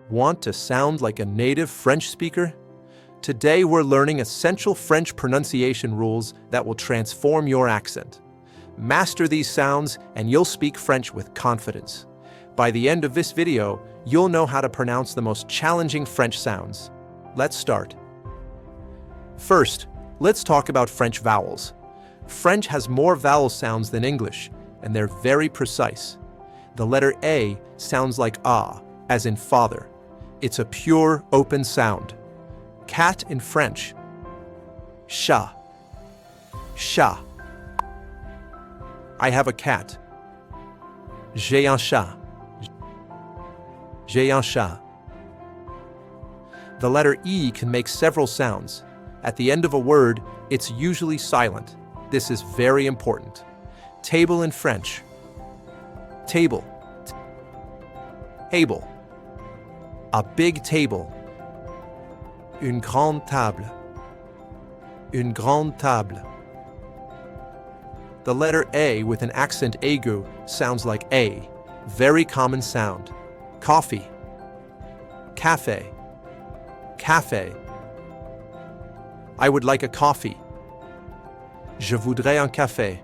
Want to sound like a native French speaker? Today we're learning essential French pronunciation rules that will transform your accent. Master these sounds and you'll speak French with confidence. By the end of this video, you'll know how to pronounce the most challenging French sounds. Let's start. First, let's talk about French vowels. French has more vowel sounds than English, and they're very precise. The letter A sounds like ah, as in father. It's a pure, open sound. Cat in French. Chat. Chat. I have a cat. J'ai un chat. J'ai un chat. The letter E can make several sounds. At the end of a word, it's usually silent. This is very important. Table in French. Table. Table. A big table. Une grande table. Une grande table. The letter A with an accent aigu sounds like A. Very common sound. Coffee. Café. Café. I would like a coffee. Je voudrais un café.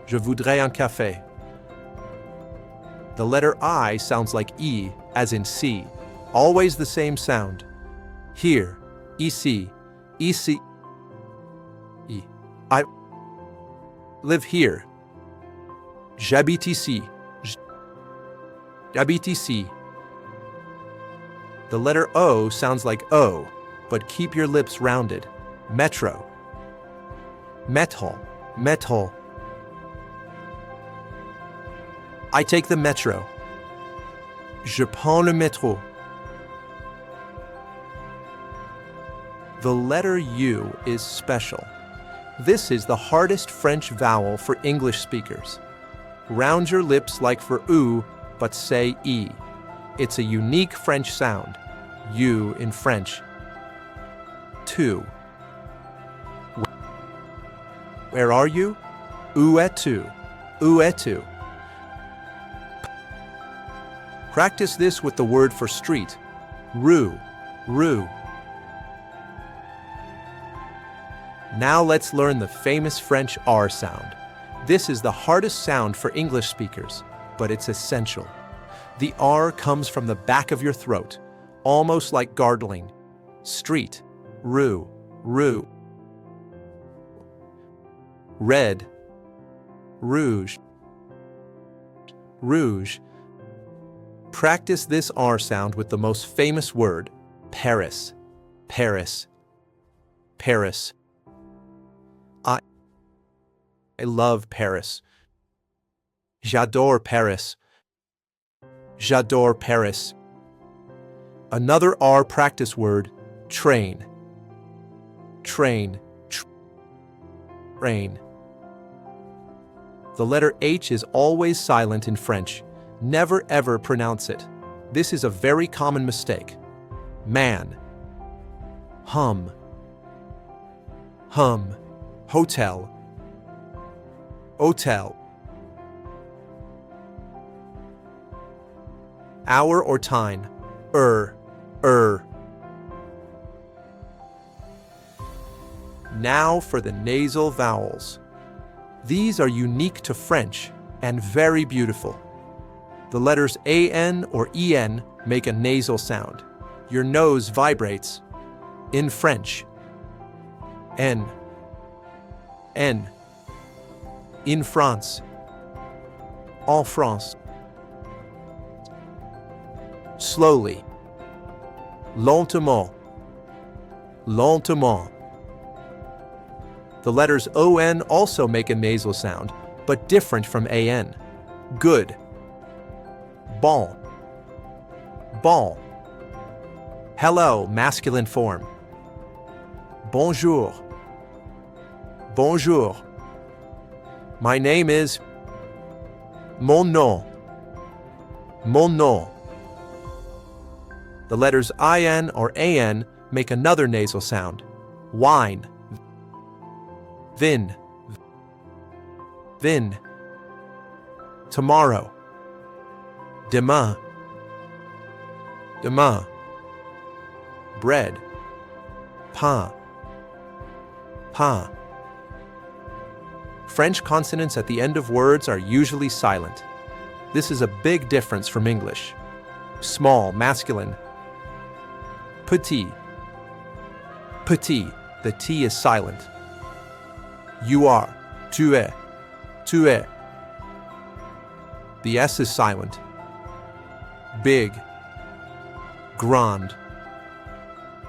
Je voudrais un café. The letter I sounds like E, as in see. Always the same sound. Here, ici, ici. E. I live here. J'habite ici. J'habite ici. The letter O sounds like O, but keep your lips rounded. Metro. Métro. Métro. I take the metro. Je prends le métro. The letter U is special. This is the hardest French vowel for English speakers. Round your lips like for U, but say E. It's a unique French sound. U in French. Tu. Where are you? Où es-tu? Où es-tu? Practice this with the word for street. Rue. Rue. Now let's learn the famous French R sound. This is the hardest sound for English speakers, but it's essential. The R comes from the back of your throat, almost like gargling. Street. Rue. Rue. Red. Rouge. Rouge. Practice this R sound with the most famous word, Paris. Paris. Paris. I love Paris. J'adore Paris. J'adore Paris. Another R practice word, train. Train. Train. The letter H is always silent in French. Never ever pronounce it. This is a very common mistake. Man. Hum. Hum. Hotel. Hotel. Hour or time. Er. Now for the nasal vowels. These are unique to French and very beautiful. The letters AN or EN make a nasal sound. Your nose vibrates. In French. N. N. In France. En France. Slowly. Lentement. Lentement. The letters ON also make a nasal sound, but different from AN. Good. Bon. Bon. Hello, masculine form. Bonjour. Bonjour. My name is. Mon nom. Mon nom. The letters IN or AN make another nasal sound. Wine. Vin. Vin. Tomorrow. Demain. demain, bread, pain, pain. French consonants at the end of words are usually silent. This is a big difference from English. Small, masculine. Petit, petit, the T is silent. You are, tu es, tu es. The S is silent. Big, grand,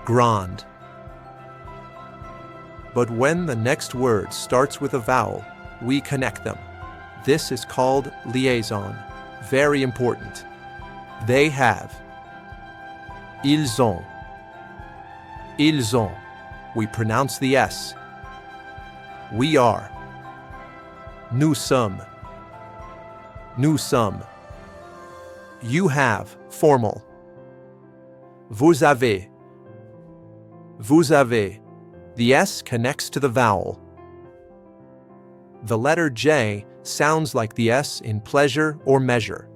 grand. But when the next word starts with a vowel, we connect them. This is called liaison. Very important. They have. Ils ont. Ils ont. We pronounce the S. We are. Nous sommes. Nous sommes. You have, formal. Vous avez. Vous avez. The S connects to the vowel. The letter J sounds like the S in pleasure or measure.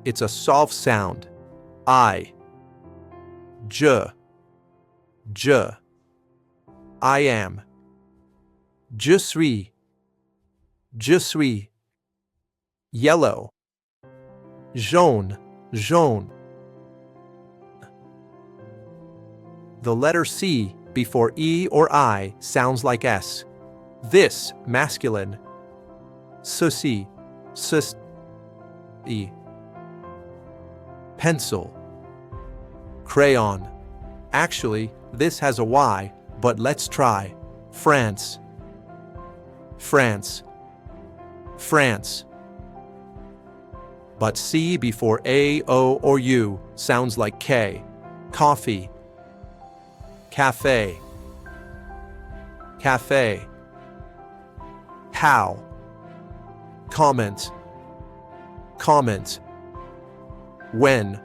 It's a soft sound. I. Je. Je. I am. Je suis. Je suis. Yellow. Jaune. Jaune. The letter C before E or I sounds like S. This, masculine. Ceci. Ceci. Pencil. Crayon. Actually, this has a Y, but let's try. France. France. France. But C before A, O, or U sounds like K. Coffee. Cafe. Cafe. How. Comment. Comment. When.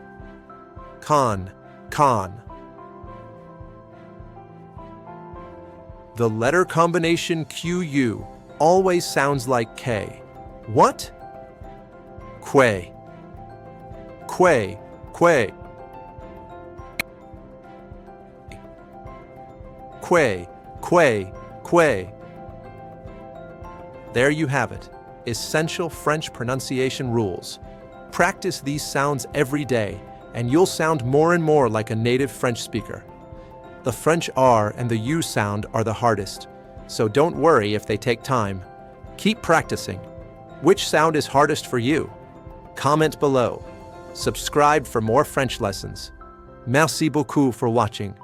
Con. Con. The letter combination QU always sounds like K. What? Que. Que. Que. Que. Que. Que. There you have it. Essential French pronunciation rules. Practice these sounds every day, and you'll sound more and more like a native French speaker. The French R and the U sound are the hardest, so don't worry if they take time. Keep practicing. Which sound is hardest for you? Comment below. Subscribe for more French lessons. Merci beaucoup for watching.